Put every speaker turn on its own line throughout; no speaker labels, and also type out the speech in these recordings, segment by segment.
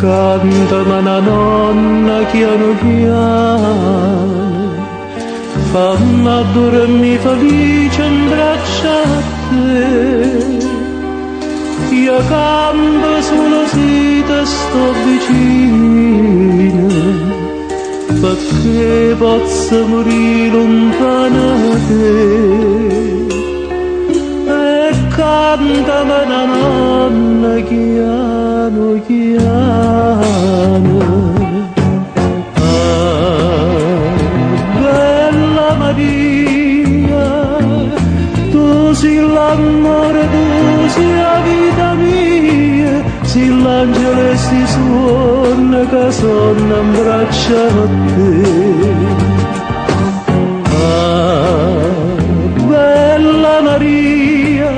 Cantami una nonna piano piano, fammi dormire felice in braccia a te. Io campo solo se te sto vicino, perché posso morire lontano da te. E cantami una nonna piano piano. Ah, bella Maria, tu sei l'amore, tu sei la vita mia, sei l'angelo e si suona che sono in braccio a te. Bella Maria,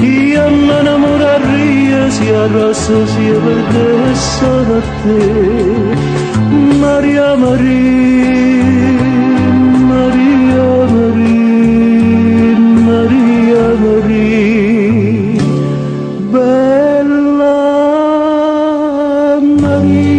io mi innamorerei sia rosso sia verde solo a te. Maria Maria, Maria Maria, Maria Maria, bella Maria.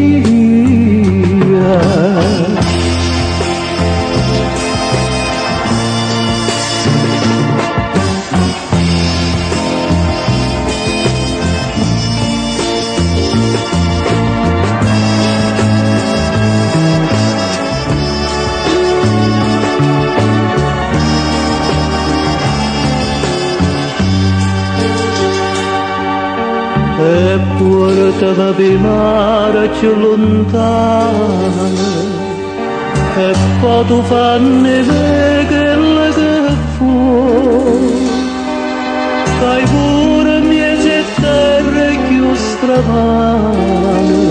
E portami per mare più lontano, e poi tu fanni vedere quello che fu. Fai pure miei terre più strane,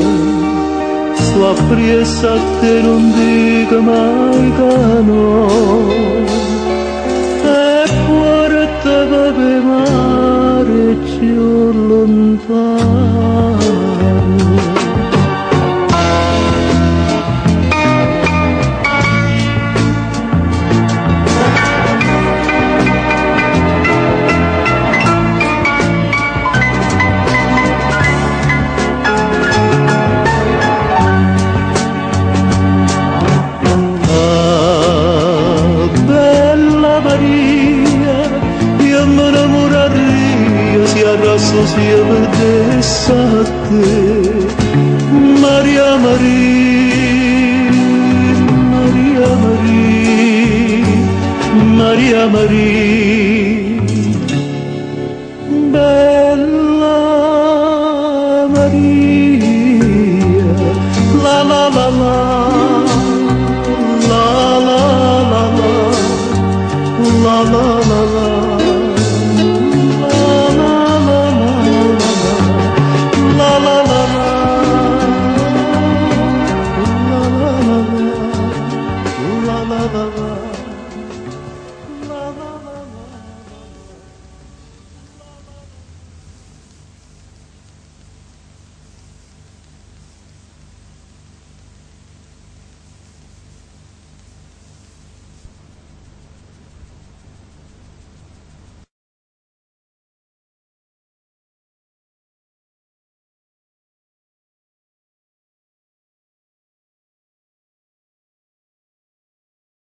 sto appresso a te non dico mai che no. E portami per mare più lontano. Ah, bella Maria, io mi innamorerei sia rosso sia verde a te. Maria Maria, Maria Maria, Maria Maria, bella Maria, la la la la, la la la la, la la la la.